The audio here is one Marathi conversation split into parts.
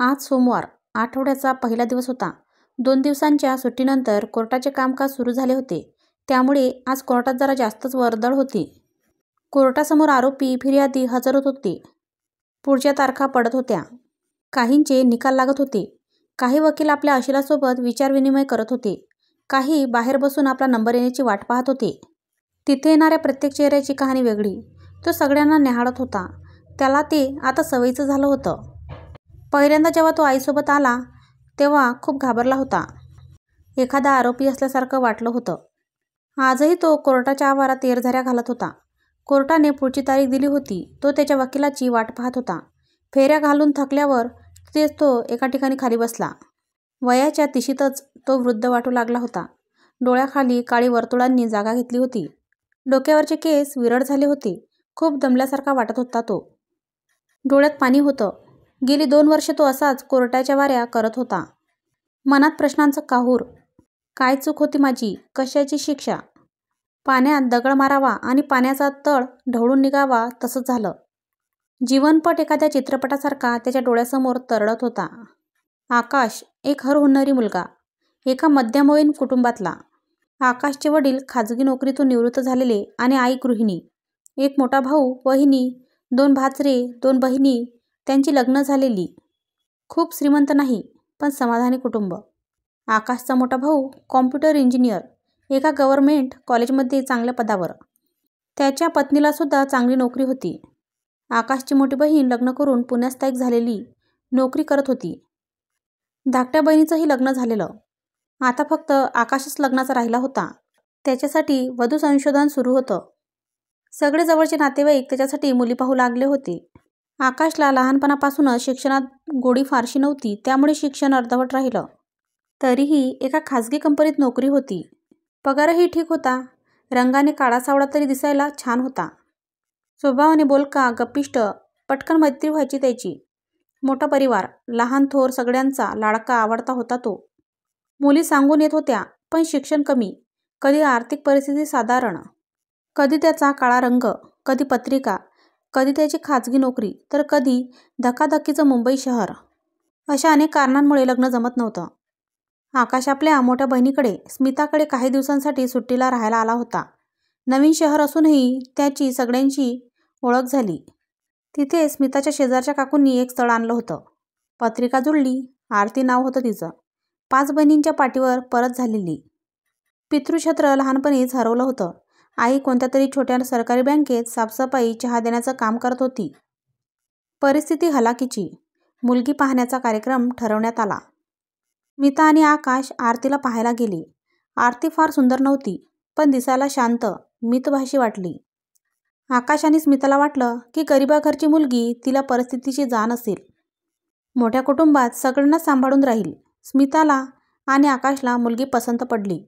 आज सोमवार, आठवड्याचा पहिला दिवस होता. 2 दिवसांच्या सुट्टीनंतर कोर्टाचे कामकाज सुरू झाले होते. त्यामुळे आज कोर्टात जरा जास्तच वर्दळ होती. कोर्टासमोर आरोपी, फिर्यादी हजर होत होते. पुढच्या तारखा पडत होत्या. काहींचे निकाल लागत होते. काही वकील आपल्या अशिलासोबत विचारविनिमय करत होते. काही बाहेर बसून आपला नंबर येण्याची वाट पाहत होते. तिथे येणाऱ्या प्रत्येक चेहऱ्याची कहाणी वेगळी. तो सगळ्यांना न्याहाळत होता. त्याला ते आता सवयीचं झालं होतं. पहिल्यांदा जेव्हा तो आईसोबत आला तेव्हा खूप घाबरला होता. एखादा आरोपी असल्यासारखं वाटलं होतं. आजही तो कोर्टाच्या आवारात येरझाऱ्या घालत होता. कोर्टाने पुढची तारीख दिली होती. तो त्याच्या वकिलाची वाट पाहत होता. फेऱ्या घालून थकल्यावर तिथेच तो एका ठिकाणी खाली बसला. वयाच्या तिशीतच तो वृद्ध वाटू लागला होता. डोळ्याखाली काळी वर्तुळांनी जागा घेतली होती. डोक्यावरचे केस विरळ झाले होते. खूप दमल्यासारखा वाटत होता तो. डोळ्यात पाणी होतं. गेली 2 वर्षे तो असाच कोर्टाच्या वाऱ्या करत होता. मनात प्रश्नांचं काहूर. काय चूक होती माझी? कशाची शिक्षा? पाण्यात दगड मारावा आणि पाण्याचा तळ ढवळून निघावा तसंच झालं. जीवनपट एखाद्या चित्रपटासारखा त्याच्या डोळ्यासमोर तरळत होता. आकाश एक हरहुन्नरी मुलगा, एका मध्यमवयीन कुटुंबातला. आकाशचे वडील खाजगी नोकरीतून निवृत्त झालेले आणि आई गृहिणी. एक मोठा भाऊ, वहिनी, 2 भाचरे, 2 बहिणी, त्यांची लग्न झालेली. खूप श्रीमंत नाही, पण समाधानी कुटुंब. आकाशचा मोठा भाऊ कॉम्प्युटर इंजिनियर, एका गव्हर्नमेंट कॉलेजमध्ये चांगल्या पदावर. त्याच्या पत्नीलासुद्धा चांगली नोकरी होती. आकाशची मोठी बहीण लग्न करून पुण्यात स्थायिक झालेली, नोकरी करत होती. धाकट्या बहिणीचंही लग्न झालेलं. आता फक्त आकाशच लग्नाचा राहिला होता. त्याच्यासाठी वधू संशोधन सुरू होतं. सगळे जवळचे नातेवाईक त्याच्यासाठी मुली पाहू लागले होते. आकाशला लहानपणापासूनच शिक्षणात गोडी फारशी नव्हती. त्यामुळे शिक्षण अर्धवट राहिलं. तरीही एका खाजगी कंपनीत नोकरी होती. पगारही ठीक होता. रंगाने काळा-सावळा तरी दिसायला छान होता. स्वभावाने बोलका, गप्पिष्ट, पटकन मैत्री व्हायची त्याची. मोठा परिवार, लहान थोर सगळ्यांचा लाडका आवडता होता तो. मुली सांगून येत होत्या, पण शिक्षण कमी, कधी आर्थिक परिस्थिती साधारण, कधी त्याचा काळा रंग, कधी पत्रिका, कधी त्याची खाजगी नोकरी, तर कधी धकाधकीचं मुंबई शहर. अशा अनेक कारणांमुळे लग्न जमत नव्हतं. आकाश आपल्या मोठ्या बहिणीकडे, स्मिताकडे काही दिवसांसाठी सुट्टीला राहायला आला होता. नवीन शहर असूनही त्याची सगळ्यांची ओळख झाली. तिथे स्मिताच्या शेजारच्या काकूंनी एक स्थळ आणलं होतं. पत्रिका जुळली. आरती नाव होतं तिचं. 5 बहिणींच्या पाठीवर परत झालेली. पितृछत्र लहानपणीच हरवलं होतं. आई कोणत्या तरी छोट्या सरकारी बँकेत साफसफाई, चहा देण्याचं काम करत होती. परिस्थिती हलाखीची. मुलगी पाहण्याचा कार्यक्रम ठरवण्यात आला. स्मिता आणि आकाश आरतीला पाहायला गेले. आरती फार सुंदर नव्हती, पण दिसायला शांत, मितभाषी वाटली. आकाश आणि स्मिताला वाटलं की गरिबाघरची मुलगी, तिला परिस्थितीची जाण असेल. मोठ्या कुटुंबात सगळ्यांना सांभाळून राहील. स्मिताला आणि आकाशला मुलगी पसंत पडली.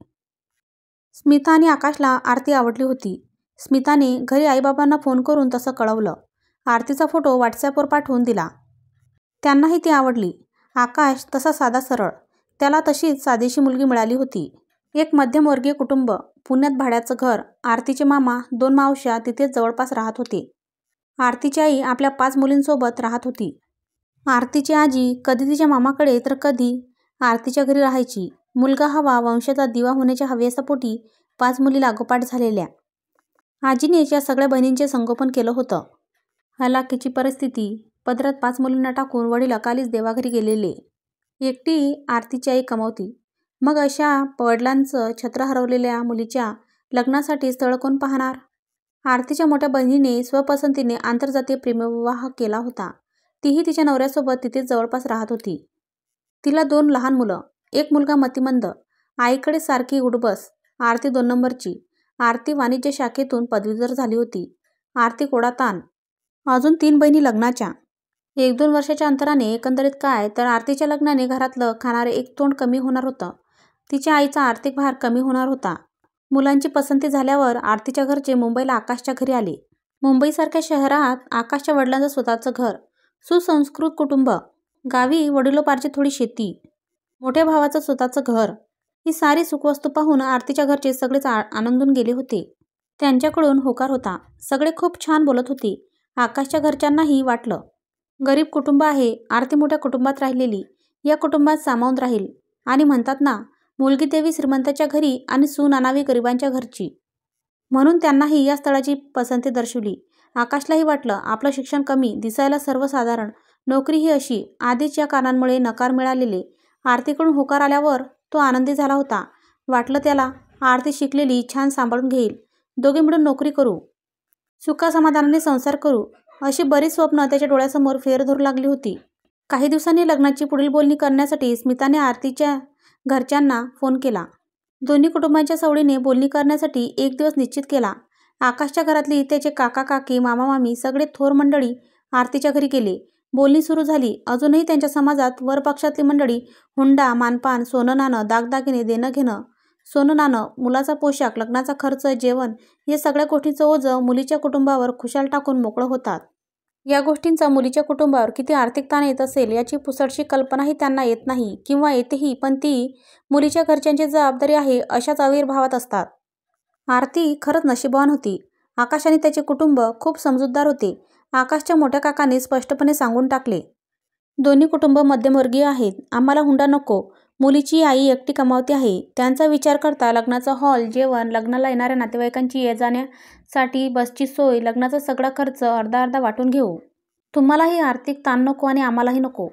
स्मिता आणि आकाशला आरती आवडली होती. स्मिताने घरी आईबाबांना फोन करून तसं कळवलं. आरतीचा फोटो व्हॉट्सॲपवर पाठवून दिला. त्यांनाही ती आवडली. आकाश तसा साधा सरळ, त्याला तशीच साधीशी मुलगी मिळाली होती. एक मध्यमवर्गीय कुटुंब, पुण्यात भाड्याचं घर. आरतीचे मामा, 2 मावश्या तिथेच जवळपास राहत होते. आरतीची आई आपल्या 5 मुलींसोबत राहत होती. आरतीची आजी कधी तिच्या मामाकडे तर कधी आरतीच्या घरी राहायची. मुलगा हवा, वंशाचा दिवा होण्याच्या हव्यासापोटी 5 मुली लागोपाठ झालेल्या. आजीनेच या सगळ्या बहिणींचे संगोपन केलं होतं. हलाखीची परिस्थिती. पदरात 5 मुलींना टाकून वडील अकालीच देवाघरी गेलेले. एकटी आरतीची आई कमावती. मग अशा वडिलांचं छत्र हरवलेल्या मुलीच्या लग्नासाठी स्थळ कोण पाहणार? आरतीच्या मोठ्या बहिणीने स्वपसंतीने आंतरजातीय प्रेमविवाह केला होता. तीही तिच्या नवऱ्यासोबत तिथेच जवळपास राहत होती. तिला 2 लहान मुलं. एक मुलगा मतिमंद, आईकडे सारखी उठबस. आरती 2 नंबरची. आरती वाणिज्य शाखेतून पदवीधर झाली होती. आरती कोडाताण. अजून 3 बहिणी लग्नाच्या. 1-2 वर्षाच्या अंतराने. एकंदरीत काय तर आरतीच्या लग्नाने घरातलं खाणारे एक तोंड कमी होणार होतं. तिच्या आईचा आर्थिक भार कमी होणार होता. मुलांची पसंती झाल्यावर आरतीच्या घरचे मुंबईला आकाशच्या घरी आले. मुंबईसारख्या शहरात आकाशच्या वडिलांचं स्वतःचं घर, सुसंस्कृत कुटुंब, गावी वडिलोपार्जित थोडी शेती, मोठ्या भावाचं स्वतःचं घर, ही सारी सुखवस्तू पाहून आरतीच्या घरचे सगळेच आनंदून गेले होते. त्यांच्याकडून होकार होता. सगळे खूप छान बोलत होते. आकाशच्या घरच्यांनाही वाटलं. गरीब कुटुंब आहे, आरती मोठ्या कुटुंबात राहिलेली, या कुटुंबात सामावून राहील. आणि म्हणतात ना, मुलगी देवी श्रीमंताच्या घरी आणि सून आणावी गरिबांच्या घरची. म्हणून त्यांनाही या स्थळाची पसंती दर्शवली. आकाशलाही वाटलं आपलं शिक्षण कमी, दिसायला सर्वसाधारण, नोकरी ही अशी. आधीच या कारणांमुळे नकार मिळालेले. आरतीकडून होकार आल्यावर तो आनंदी झाला होता. वाटलं त्याला आरती शिकलेली, छान सांभाळून घेईल, दोघे मिळून नोकरी करू, सुखासमाधानाने संसार करू, अशी बरीच स्वप्न त्याच्या डोळ्यासमोर फेर धरू लागली होती. काही दिवसांनी लग्नाची पुढील बोलणी करण्यासाठी स्मिताने आरतीच्या घरच्यांना फोन केला. दोन्ही कुटुंबांच्या सवडीने बोलणी करण्यासाठी एक दिवस निश्चित केला. आकाशच्या घरातली त्याचे काका काकी, मामा मामी सगळे थोर मंडळी आरतीच्या घरी गेले. बोलणी सुरू झाली. अजूनही त्यांच्या समाजात वर पक्षातली मंडळी हुंडा, मानपान, सोनं नाणं, दागदागिने, देणं घेणं, सोनं नाणं, मुलाचा पोशाख, लग्नाचा खर्च, जेवण, हे सगळ्या गोष्टींचं ओझं मुलीच्या कुटुंबावर खुशाल टाकून मोकळं होतात. या गोष्टींचा मुलीच्या कुटुंबावर किती आर्थिक ताण येत असेल याची पुसटशी कल्पनाही त्यांना येत नाही, किंवा येतेही, पण ती मुलीच्या घरच्यांची जबाबदारी आहे अशाच आविर्भावात असतात. आरती खरंच नशीबवान होती. आकाश आणि त्याचे कुटुंब खूप समजूतदार होते. आकाशच्या मोठ्या काकाने स्पष्टपणे सांगून टाकले, दोन्ही कुटुंब मध्यमवर्गीय आहेत. आम्हाला हुंडा नको. मुलीची आई एकटी कमावती आहे. त्यांचा विचार करता लग्नाचा हॉल, जेवण, लग्नाला येणाऱ्या नातेवाईकांची ये जाण्यासाठी बसची सोय, लग्नाचा सगळा खर्च अर्धा अर्धा वाटून घेऊ. तुम्हालाही आर्थिक ताण नको आणि आम्हालाही नको.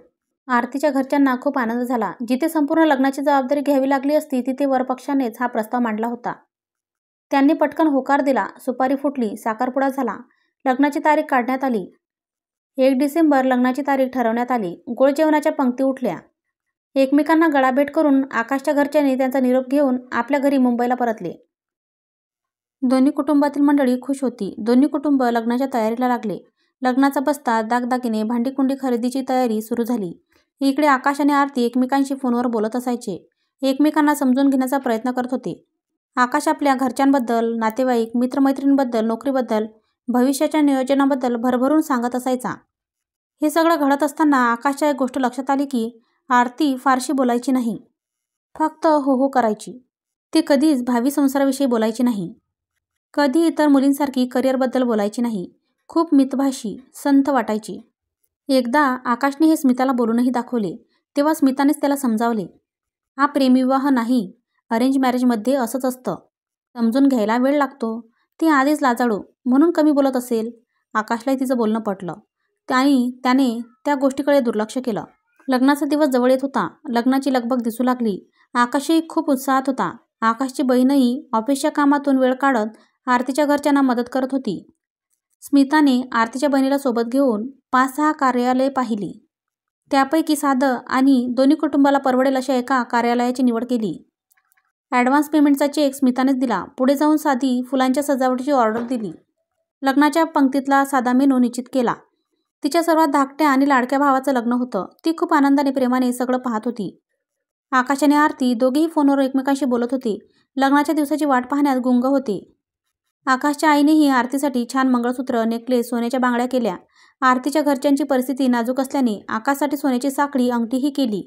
आरतीच्या घरच्यांना खूप आनंद झाला. जिथे संपूर्ण लग्नाची जबाबदारी घ्यावी लागली असती तिथे वरपक्षानेच हा प्रस्ताव मांडला होता. त्यांनी पटकन होकार दिला. सुपारी फुटली, साखरपुडा झाला, लग्नाची तारीख काढण्यात आली. 1 डिसेंबर लग्नाची तारीख ठरवण्यात आली. गोड जेवणाच्या पंक्ती उठल्या. एकमेकांना गळाभेट करून आकाशच्या घरच्यांनी त्यांचा निरोप घेऊन आपल्या घरी मुंबईला परतले. दोन्ही कुटुंबातील मंडळी खुश होती. दोन्ही कुटुंब लग्नाच्या तयारीला लागले. लग्नाचा बस्ता, दागदागिने, भांडीकुंडी खरेदीची तयारी सुरू झाली. इकडे आकाश आणि आरती एकमेकांशी फोनवर बोलत असायचे. एकमेकांना समजून घेण्याचा प्रयत्न करत होते. आकाश आपल्या घरच्यांबद्दल, नातेवाईक, मित्रमैत्रिणींबद्दल, नोकरीबद्दल, भविष्याच्या नियोजनाबद्दल भरभरून सांगत असायचा. हे सगळं घडत असताना आकाशच्या एक गोष्ट लक्षात आली की आरती फारशी बोलायची नाही. फक्त हो हो करायची. ती कधीच भावी संसाराविषयी बोलायची नाही. कधी इतर मुलींसारखी करिअरबद्दल बोलायची नाही. खूप मितभाषी, संथ वाटायची. एकदा आकाशने हे स्मिताला बोलूनही दाखवले. तेव्हा स्मितानेच त्याला समजावले, हा प्रेमविवाह नाही, अरेंज मॅरेजमध्ये असंच असतं. समजून घ्यायला वेळ लागतो. ती आधीच लाजाळू, म्हणून कमी बोलत असेल. आकाशलाही तिचं बोलणं पटलं आणि त्याने त्या गोष्टीकडे दुर्लक्ष केलं. लग्नाचा दिवस जवळ येत होता. लग्नाची लगबग दिसू लागली. आकाशही खूप उत्साहात होता. आकाशची बहीणही ऑफिसच्या कामातून वेळ काढत आरतीच्या घरच्यांना मदत करत होती. स्मिताने आरतीच्या बहिणीला सोबत घेऊन 5-6 कार्यालये पाहिली. त्यापैकी साधं आणि दोन्ही कुटुंबाला परवडेल अशा एका कार्यालयाची निवड केली. ॲडव्हान्स पेमेंटचा चेक स्मितानेच दिला. पुढे जाऊन साधी फुलांच्या सजावटीची ऑर्डर दिली. लग्नाच्या पंक्तीतला साधा मेनू निश्चित केला. तिच्या सर्वात धाकट्या आणि लाडक्या भावाचं लग्न होतं. ती खूप आनंदाने, प्रेमाने सगळं पाहत होती. आकाश आणि आरती दोघेही फोनवर एकमेकांशी बोलत होते. लग्नाच्या दिवसाची वाट पाहण्यात गुंग होते. आकाशच्या आईनेही आरतीसाठी छान मंगळसूत्र, नेकलेस, सोन्याच्या बांगड्या केल्या. आरतीच्या घरच्यांची परिस्थिती नाजूक असल्याने आकाशसाठी सोन्याची साखळी, अंगठीही केली.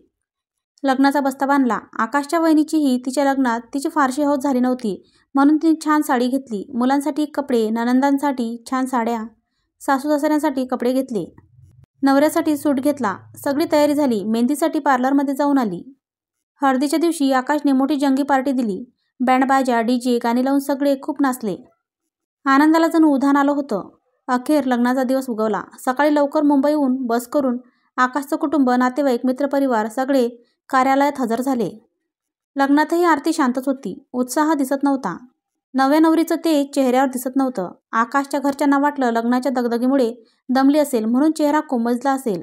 लग्नाचा बस्ता बांधला. आकाशच्या वहिनीचीही तिच्या लग्नात तिची फारशी हौस झाली नव्हती, म्हणून तिने छान साडी घेतली. मुलांसाठी कपडे, नणंदांसाठी छान साड्या, सासू-सासऱ्यांसाठी कपडे घेतले. नवऱ्यासाठी सूट घेतला. सगळी तयारी झाली. मेहंदीसाठी पार्लरमध्ये जाऊन आली. हळदीच्या दिवशी आकाशने मोठी जंगी पार्टी दिली. बँडबाजा, डीजे, गाणी लावून सगळे खूप नाचले. आनंदाला जणू उधाण आलं होतं. अखेर लग्नाचा दिवस उगवला. सकाळी लवकर मुंबईहून बस करून आकाशचं कुटुंब, नातेवाईक, मित्रपरिवार सगळे कार्यालयात हजर झाले. लग्नातही आरती शांतच होती. उत्साह दिसत नव्हता. नव्या नवरीचं ते चेहऱ्यावर दिसत नव्हतं. आकाशच्या घरच्यांना वाटलं लग्नाच्या दगदगीमुळे दमली असेल, म्हणून चेहरा कोमजला असेल.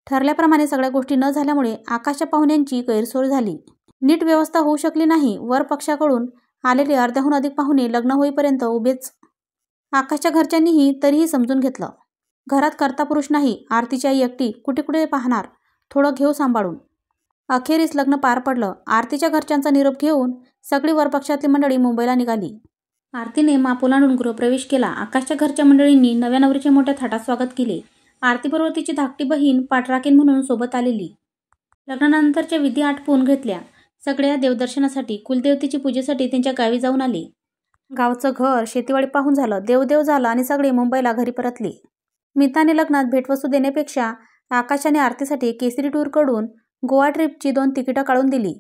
ठरल्याप्रमाणे सगळ्या गोष्टी न झाल्यामुळे आकाशच्या पाहुण्यांची गैरसोय झाली. नीट व्यवस्था होऊ शकली नाही. वर पक्षाकडून आलेले अर्ध्याहून अधिक पाहुणे लग्न होईपर्यंत उभेच. आकाशच्या घरच्यांनीही तरीही समजून घेतलं. घरात कर्ता पुरुष नाही. आरतीची आई एकटी कुठे कुठे पाहणार, थोडं घेऊ सांभाळून. अखेरीस लग्न पार पडलं. आरतीच्या घरच्यांचा निरोप घेऊन सगळी वरपक्षातली मंडळी मुंबईला निघाली. आरतीने माप ओलांडून गृहप्रवेश केला. आकाशच्या घरच्या मंडळींनी नव्या नवरीचे मोठ्या थाटात स्वागत केले. आरतीबरोबर तिची धाकटी बहीण पाठराखीण म्हणून सोबत आलेली. लग्नानंतरच्या विधी आटपून घेतल्या. सगळ्या देवदर्शनासाठी, कुलदेवतेची पूजेसाठी त्यांच्या गावी जाऊन आले. गावचं घर, शेतीवाडी पाहून झालं. देवदेव झालं आणि सगळे मुंबईला घरी परतले. स्मिताने लग्नात भेटवस्तू देण्यापेक्षा आकाशाने आरतीसाठी केसरी टूरकडून गोवा ट्रिपची 2 तिकीटं काढून दिली.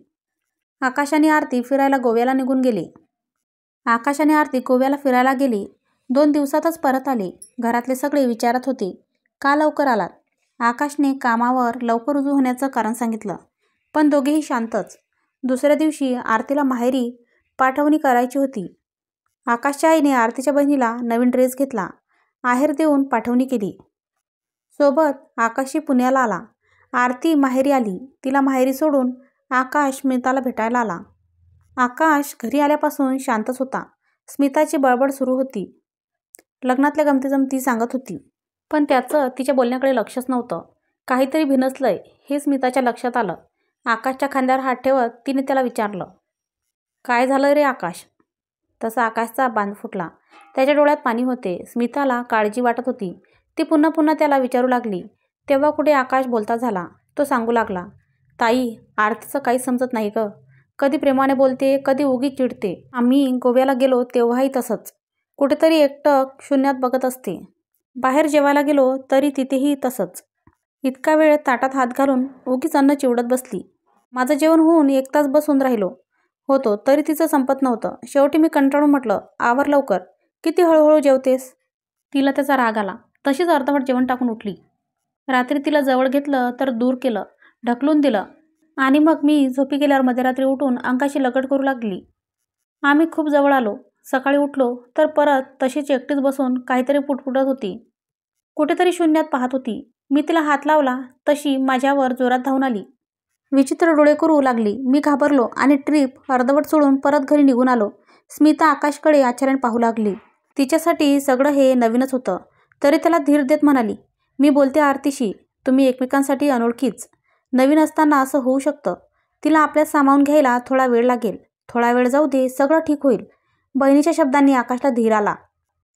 आकाश आणि आरती फिरायला गोव्याला निघून गेले. आकाश आणि आरती गोव्याला फिरायला गेले. 2 दिवसातच परत आले. घरातले सगळे विचारत होते, का लवकर आलात? आकाशने कामावर लवकर रुजू होण्याचं कारण सांगितलं, पण दोघेही शांतच. दुसऱ्या दिवशी आरतीला माहेरी पाठवणी करायची होती. आकाशच्या आईने आरतीच्या बहिणीला नवीन ड्रेस घेतला. आहेर देऊन पाठवणी केली. सोबत आकाशही पुण्याला आला. आरती माहेरी आली. तिला माहेरी सोडून आकाश स्मिताला भेटायला आला. आकाश घरी आल्यापासून शांतच होता. स्मिताची बडबड सुरू होती. लग्नातल्या गमतीजमती सांगत होती, पण त्याचं तिच्या बोलण्याकडे लक्षच नव्हतं. काहीतरी भिनसलंय हे स्मिताच्या लक्षात आलं. आकाशच्या खांद्यावर हात ठेवत तिने त्याला विचारलं, काय झालं रे आकाश? तसा आकाशचा बांध फुटला. त्याच्या डोळ्यात पाणी होते. स्मिताला काळजी वाटत होती. ती पुन्हा पुन्हा त्याला विचारू लागली. तेव्हा कुठे आकाश बोलता झाला. तो सांगू लागला, ताई, आरतीचं काही समजत नाही ग. कधी प्रेमाने बोलते, कधी उगीच चिडते. आम्ही गोव्याला गेलो तेव्हाही तसंच. कुठेतरी एकटक शून्यात बघत असते. बाहेर जेवायला गेलो तरी तिथेही तसंच. इतका वेळ ताटात हात घालून उगीच अन्न चिवडत बसली. माझं जेवण होऊन 1 तास बसून राहिलो होतो तरी तिचं संपत नव्हतं. शेवटी मी कंटाळून म्हटलं, आवर लवकर, किती हळूहळू जेवतेस? तिला त्याचा राग आला. तशीच अर्धवट जेवण टाकून उठली. रात्री तिला जवळ घेतलं तर दूर केलं, ढकलून दिलं आणि मग मी झोपी गेल्यावर मध्यरात्री उठून अंगाशी लगट करू लागली. आम्ही खूप जवळ आलो. सकाळी उठलो तर परत तशीच एकटीच बसून काहीतरी पुटपुटत होती. कुठेतरी शून्यात पाहत होती. मी तिला हात लावला तशी माझ्यावर जोरात धावून आली. विचित्र डोळे करू लागली. मी घाबरलो आणि ट्रिप अर्धवट सोडून परत घरी निघून आलो. स्मिता आकाशकडे आश्चर्याने पाहू लागली. तिच्यासाठी सगळं हे नवीनच होतं. तरी त्याला धीर देत म्हणाली, मी बोलते आरतीशी, तुम्ही एकमेकांसाठी अनोळखीच. नवीन असताना असं होऊ शकतं. तिला आपल्यात सामावून घ्यायला थोडा वेळ लागेल. थोडा वेळ जाऊ दे, सगळं ठीक होईल. बहिणीच्या शब्दांनी आकाशला धीर आला.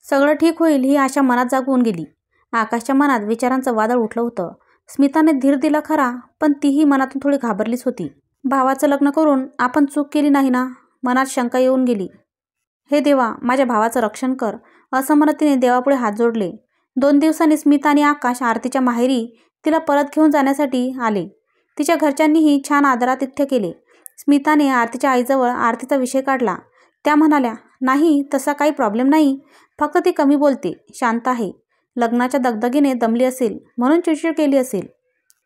सगळं ठीक होईल ही आशा मनात जागवून गेली. आकाशच्या मनात विचारांचं वादळ उठलं होतं. स्मिताने धीर दिला खरा, पण तीही मनातून थोडी घाबरलीच होती. भावाचं लग्न करून आपण चूक केली नाही ना? मनात शंका येऊन गेली. हे देवा, माझ्या भावाचं रक्षण कर, असं म्हणत तिने देवापुढे हात जोडले. 2 दिवसांनी स्मिता आणि आकाश आरतीच्या माहेरी तिला परत घेऊन जाण्यासाठी आले. तिच्या घरच्यांनीही छान आदरातिथ्य केले. स्मिताने आरतीच्या आईजवळ आरतीचा विषय काढला. त्या म्हणाल्या, नाही, तसा काही प्रॉब्लेम नाही, फक्त ती कमी बोलते, शांत आहे. लग्नाच्या दगदगीने दमली असेल म्हणून चिडचिड केली असेल.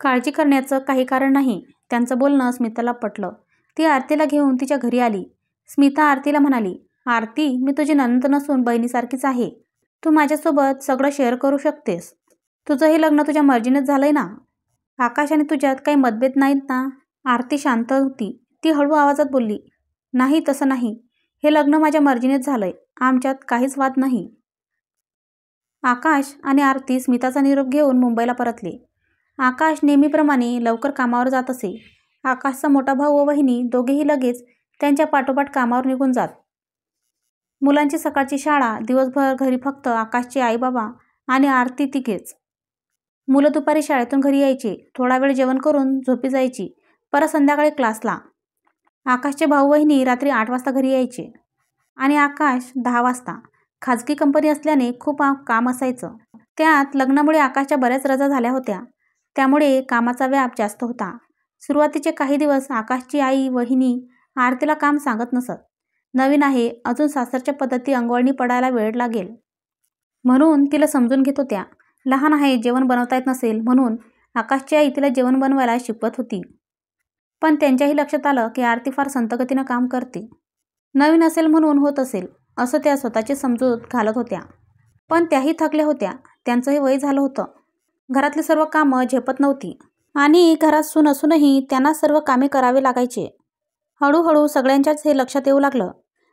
काळजी करण्याचं काही कारण नाही. त्यांचं बोलणं स्मिताला पटलं. ती आरतीला घेऊन तिच्या घरी आली. स्मिता आरतीला म्हणाली, आरती, मी तुझी नणंद नसून बहिणीसारखीच आहे. तू माझ्यासोबत सगळं शेअर करू शकतेस. तुझं हे लग्न तुझ्या मर्जीनेच झालंय ना? आकाश आणि तुझ्यात काही मतभेद नाहीत ना? आरती शांत होती. ती हळू आवाजात बोलली, नाही, तसं नाही. हे लग्न माझ्या मर्जीनेच झालंय. आमच्यात काहीच वाद नाही. आकाश आणि आरती स्मिताचा निरोप घेऊन मुंबईला परतले. आकाश नेहमीप्रमाणे लवकर कामावर जात असे. आकाशचा मोठा भाऊ व वहिनी दोघेही लगेच त्यांच्या पाठोपाठ कामावर निघून जात. मुलांची सकाळची शाळा, दिवसभर घरी फक्त आकाशचे आईबाबा आणि आरती तिघेच. मुलं दुपारी शाळेतून घरी यायचे. थोडा वेळ जेवण करून झोपी जायची. परत संध्याकाळी क्लासला. आकाशचे भाऊ बहिणी रात्री 8 वाजता घरी यायचे आणि आकाश 10 वाजता. खाजगी कंपनी असल्याने खूप काम असायचं. त्यात लग्नामुळे आकाशच्या बऱ्याच रजा झाल्या होत्या. त्यामुळे कामाचा व्याप जास्त होता. सुरुवातीचे काही दिवस आकाशची आई वहिनी आरतीला काम सांगत नसत. नवीन आहे, अजून सासरच्या पद्धती अंगवळणी पडायला वेळ लागेल म्हणून तिला समजून घेत होत्या. लहान आहे, जेवण बनवता येत नसेल म्हणून आकाशची आई तिला जेवण बनवायला शिकवत होती. पण त्यांच्याही लक्षात आलं की आरती फार संथगतीनं काम करते. नवीन असेल म्हणून होत असेल असं त्या स्वतःची समजूत घालत होत्या. पण त्याही थकल्या होत्या. त्यांचंही वय झालं होतं. घरातली सर्व कामं झेपत नव्हती आणि घरात सून असूनही त्यांना सर्व कामे करावे लागायचे. हळूहळू सगळ्यांच्याच हे लक्षात येऊ लागलं.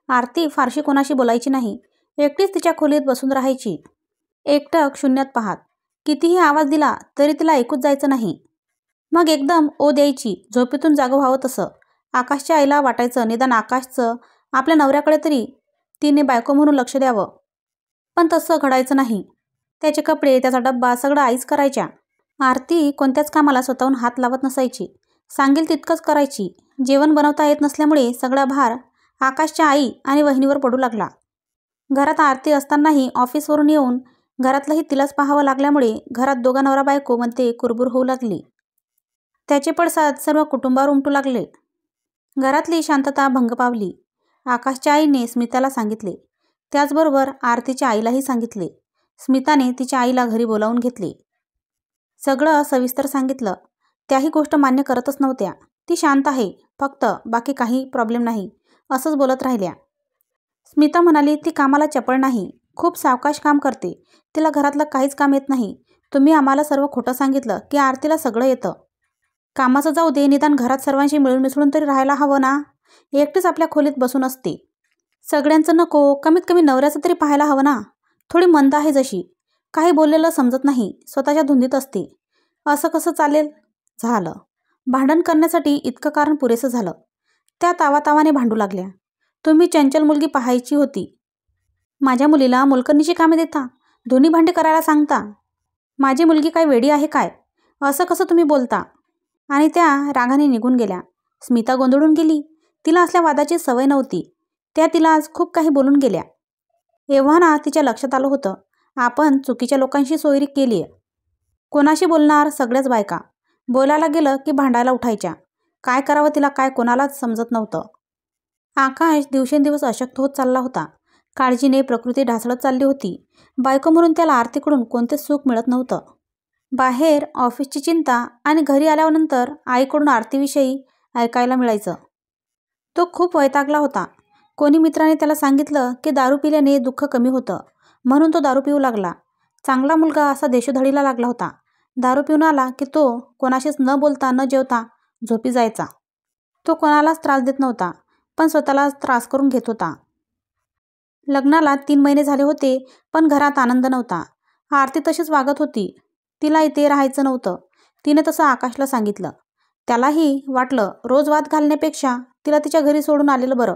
आरती फारशी कोणाशी बोलायची नाही. एकटीच तिच्या खोलीत बसून राहायची. एकटक शून्यात पाहत. कितीही आवाज दिला तरी तिला ऐकूच जायचं नाही. मग एकदम ओ द्यायची, झोपेतून जागं व्हावं तसं. आकाशच्या आईला वाटायचं निदान आकाशचं आपल्या नवऱ्याकडे तरी तिने बायको म्हणून लक्ष द्यावं. पण तसं घडायचं नाही. त्याचे कपडे, त्याचा डब्बा सगळं आईच करायच्या. आरती कोणत्याच कामाला स्वतःहून हात लावत नसायची. सांगेल तितकंच करायची. जेवण बनवता येत नसल्यामुळे सगळा भार आकाशच्या आई आणि वहिनीवर पडू लागला. घरात आरती असतानाही ऑफिसवरून येऊन घरातलंही तिलाच पाहावं लागल्यामुळे घरात दोघा नवरा बायको मध्ये कुरबुर होऊ लागली. त्याचे पडसाद सर्व कुटुंबावर उमटू लागले. घरातली शांतता भंग पावली. आकाशच्या आईने स्मिताला सांगितले. त्याचबरोबर आरतीच्या आईलाही सांगितले. स्मिताने तिच्या आईला घरी बोलावून घेतले. सगळं सविस्तर सांगितलं. त्याही गोष्ट मान्य करतच नव्हत्या. ती शांत आहे, फक्त बाकी काही प्रॉब्लेम नाही असंच बोलत राहिल्या. स्मिता म्हणाली, ती कामाला चपळ नाही, खूप सावकाश काम करते, तिला घरातलं काहीच काम येत नाही. तुम्ही आम्हाला सर्व खोटं सांगितलं की आरतीला सगळं येतं. कामाचं जाऊ दे, निदान घरात सर्वांशी मिळून मिसळून तरी राहायला हवं ना. एकटीच आपल्या खोलीत बसून असते. सगळ्यांचं नको, कमीत कमी नवऱ्याचं तरी पाहायला हवं ना. थोडी मंद आहे जशी, काही बोललेलं समजत नाही, स्वतःच्या धुंदीत असते. असं कसं चालेल. झालं. भांडण करण्यासाठी इतकं कारण पुरेसं झालं. त्या तावातावाने भांडू लागल्या. तुम्ही चंचल मुलगी पाहायची होती. माझ्या मुलीला मोलकरणीची कामे देता, धुणी भांडी करायला सांगता. माझी मुलगी काय वेडी आहे काय? असं कसं तुम्ही बोलता? आणि त्या रागाने निघून गेल्या. स्मिता गोंधळून गेली. तिला असल्या वादाची सवय नव्हती. त्या तिला आज खूप काही बोलून गेल्या. एव्हाना तिच्या लक्षात आलं होतं, आपण चुकीच्या लोकांशी सोयरी केली आहे. कोणाशी बोलणार? सगळ्याच बायका. बोलायला गेलं की भांडायला उठायच्या. काय करावं तिला काय कोणालाच समजत नव्हतं. आकाश दिवसेंदिवस अशक्त होत चालला होता. काळजीने प्रकृती ढासळत चालली होती. बायको म्हणून त्याला आरतीकडून कोणतेच सुख मिळत नव्हतं. बाहेर ऑफिसची चिंता आणि घरी आल्यानंतर आईकडून आरतीविषयी ऐकायला मिळायचं. तो खूप वैतागला होता. कोणी मित्राने त्याला सांगितलं की दारू पिल्याने दुःख कमी होतं, म्हणून तो दारू पिऊ लागला. चांगला मुलगा असा देशोधडीला लागला होता. दारू पिऊन आला की तो कोणाशीच न बोलता न जेवता झोपी जायचा. तो कोणालाच त्रास देत नव्हता, पण स्वतःला त्रास करून घेत होता. लग्नाला 3 महिने झाले होते, पण घरात आनंद नव्हता. आरती तशीच वागत होती. तिला इथे राहायचं नव्हतं. तिने तसं आकाशला सांगितलं. त्यालाही वाटलं रोज वाद घालण्यापेक्षा तिला तिच्या घरी सोडून आलेलं बरं,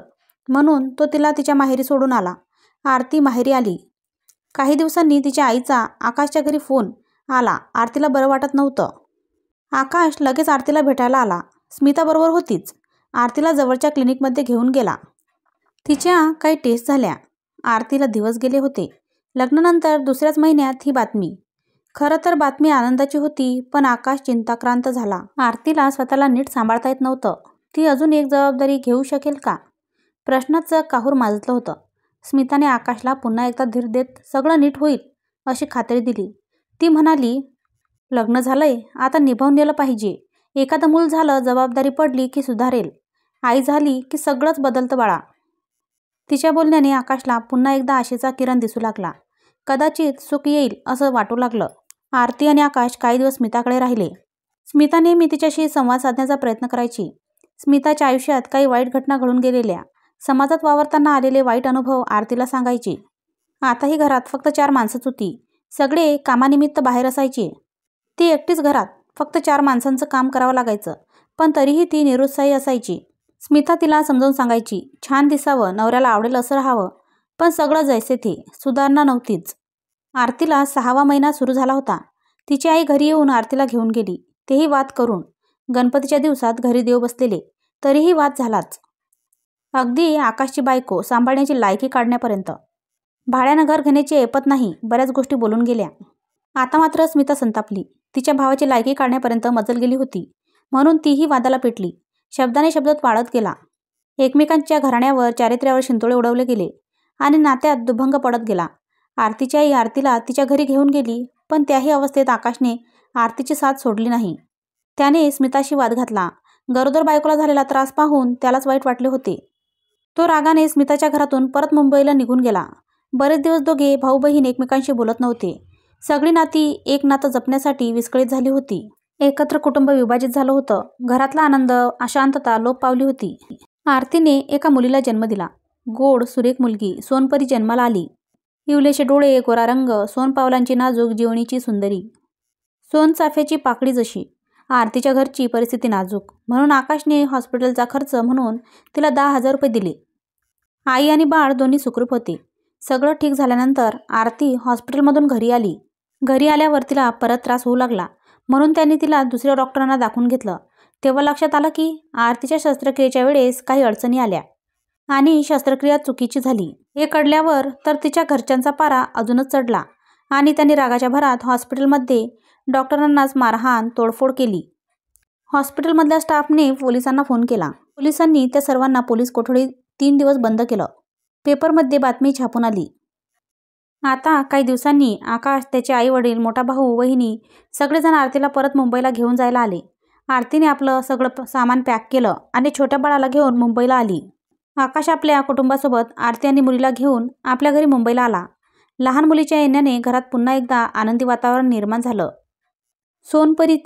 म्हणून तो तिला तिच्या माहेरी सोडून आला. आरती माहेरी आली. काही दिवसांनी तिच्या आईचा आकाशच्या घरी फोन आला. आरतीला बरं वाटत नव्हतं. आकाश लगेच आरतीला भेटायला आला. स्मिता बरोबर होतीच. आरतीला जवळच्या क्लिनिकमध्ये घेऊन गेला. तिच्या काही टेस्ट झाल्या. आरतीला दिवस गेले होते. लग्नानंतर दुसऱ्याच महिन्यात ही बातमी. खरं तर बातमी आनंदाची होती, पण आकाश चिंताक्रांत झाला. आरतीला स्वतःला नीट सांभाळता येत नव्हतं. ती अजून एक जबाबदारी घेऊ शकेल का? प्रश्नाचं काहूर माजलं होतं. स्मिताने आकाशला पुन्हा एकदा धीर देत सगळं नीट होईल अशी खात्री दिली. ती म्हणाली, लग्न झालंय, आता निभावून नेलं पाहिजे. एखादं मूल झालं, जबाबदारी पडली की सुधारेल. आई झाली की सगळंच बदलतं बाळा. तिच्या बोलण्याने आकाशला पुन्हा एकदा आशेचा किरण दिसू लागला. कदाचित सुख येईल असं वाटू लागलं. आरती आणि आकाश काही दिवस स्मिताकडे राहिले. स्मिता नेहमी तिच्याशी संवाद साधण्याचा प्रयत्न करायची. स्मिताच्या आयुष्यात काही वाईट घटना घडून गेलेल्या, समाजात वावरताना आलेले वाईट अनुभव आरतीला सांगायची. आताही घरात फक्त 4 माणसंच होती. सगळे कामानिमित्त बाहेर असायचे. ती एकटीच घरात. फक्त 4 माणसांचं काम करावं लागायचं, पण तरीही ती निरुत्साही असायची. स्मिता तिला समजावून सांगायची, छान दिसावं, नवऱ्याला आवडेल असं राहावं, पण सगळं जैसे थे, सुधारणा नव्हतीच. आरतीला 6वा महिना सुरू झाला होता. तिची आई घरी येऊन आरतीला घेऊन गेली, तेही वाद करून. गणपतीच्या दिवसात घरी देव बसलेले, तरीही वाद झालाच. अगदी आकाशची बायको सांभाळण्याची लायकी काढण्यापर्यंत. भाड्यानं घर घेण्याची ऐपत नाही, बऱ्याच गोष्टी बोलून गेल्या. आता मात्र स्मिता संतापली. तिच्या भावाची लायकी काढण्यापर्यंत मजल गेली होती, म्हणून तीही वादाला पेटली. शब्दाने शब्दात वाढत गेला. एकमेकांच्या घराण्यावर, चारित्र्यावर शिंतोळे उडवले गेले आणि नात्यात दुभंग पडत गेला. आरतीची आई आरतीला तिच्या घरी घेऊन गेली, पण त्याही अवस्थेत आकाशने आरतीची साथ सोडली नाही. त्याने स्मिताशी वाद घातला. गरोदर बायकोला झालेला त्रास पाहून त्यालाच वाईट वाटले होते. तो रागाने स्मिताच्या घरातून परत मुंबईला निघून गेला. बरेच दिवस दोघे भाऊ बहीण एकमेकांशी बोलत नव्हते. सगळी नाती एक नातं जपण्यासाठी विस्कळीत झाली होती. एकत्र कुटुंब विभाजित झालं होतं. घरातला आनंद, अशांतता लोप पावली होती. आरतीने एका मुलीला जन्म दिला. गोड सुरेख मुलगी सोनपरी जन्माला आली. इवलेचे डोळे, गोरा रंग, सोनपावलांची नाजूक जीवणीची सुंदरी, सोनचाफ्याची पाकळी जशी. आरतीच्या घरची परिस्थिती नाजूक, म्हणून आकाशने हॉस्पिटलचा खर्च म्हणून तिला 10,000 रुपये दिले. आई आणि बाळ दोन्ही सुखरूप होते. सगळं ठीक झाल्यानंतर आरती हॉस्पिटलमधून घरी आली. घरी आल्यावर तिला परत त्रास होऊ लागला, म्हणून त्यांनी तिला दुसऱ्या डॉक्टरांना दाखवून घेतलं. तेव्हा लक्षात आलं की आरतीच्या शस्त्रक्रियेच्या वेळेस काही अडचणी आल्या आणि शस्त्रक्रिया चुकीची झाली. हे कळल्यावर तर तिच्या घरच्यांचा पारा अजूनच चढला. आणि त्यांनी रागाच्या भरात हॉस्पिटलमध्ये डॉक्टरांनाच मारहाण तोडफोड केली. हॉस्पिटलमधल्या स्टाफने पोलिसांना फोन केला. पोलिसांनी त्या सर्वांना पोलीस कोठडीत 3 दिवस बंद केलं. पेपरमध्ये बातमी छापून आली. आता काही दिवसांनी आकाश, त्याचे आई वडील, मोठा भाऊ, वहिनी सगळेजण आरतीला परत मुंबईला घेऊन जायला आले. आरतीने आपलं सगळं सामान पॅक केलं आणि छोट्या बाळाला घेऊन मुंबईला आली. आकाश आपल्या कुटुंबासोबत आरती आणि मुलीला घेऊन आपल्या घरी मुंबईला आला. लहान मुलीच्या येण्याने घरात पुन्हा एकदा आनंदी वातावरण निर्माण झालं. सोनपरी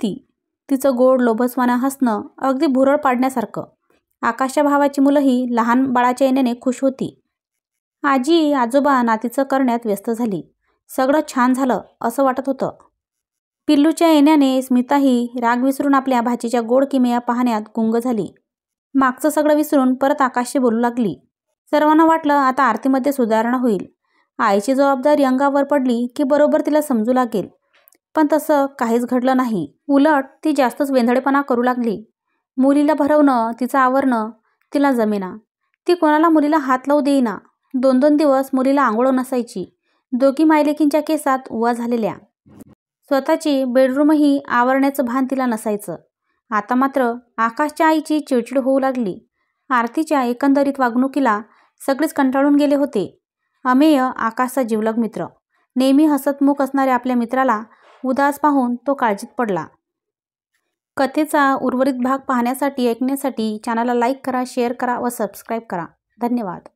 तिचं गोड लोभसवानं हसणं अगदी भुरळ पाडण्यासारखं. आकाशच्या भावाची मुलंही लहान बाळाच्या येण्याने खुश होती. आजी आजोबा नातीचं करण्यात व्यस्त झाली. सगळं छान झालं असं वाटत होतं. पिल्लूच्या येण्याने स्मिताही राग विसरून आपल्या भाचीच्या गोड किमया पाहण्यात गुंग झाली. मागचं सगळं विसरून परत आकाशशी बोलू लागली. सर्वांना वाटलं आता आरतीमध्ये सुधारणा होईल. आईची जबाबदारी अंगावर पडली की बरोबर तिला समजू लागेल. पण तसं काहीच घडलं नाही. उलट ती जास्तच वेंधळेपणा करू लागली. मुलीला भरवणं, तिचं आवरणं तिला जमेना. ती कोणाला मुलीला हात लावू देईना. 2-2 दिवस मुलीला आंघोळ नसायची. दोघी मायलेकींच्या केसात उवा झालेल्या. स्वतःची बेडरूमही आवरण्याचं भान तिला नसायचं. आता मात्र आकाशच्या आईची चिडचिड होऊ लागली. आरतीच्या एकंदरीत वागणुकीला सगळेच कंटाळून गेले होते. अमेय आकाशचा जिवलग मित्र. नेहमी हसतमुख असणाऱ्या आपल्या मित्राला उदास पाहून तो काळजीत पडला. कथेचा उर्वरित भाग पाहण्यासाठी, ऐकण्यासाठी चॅनलला लाईक करा, शेअर करा व सबस्क्राईब करा. धन्यवाद.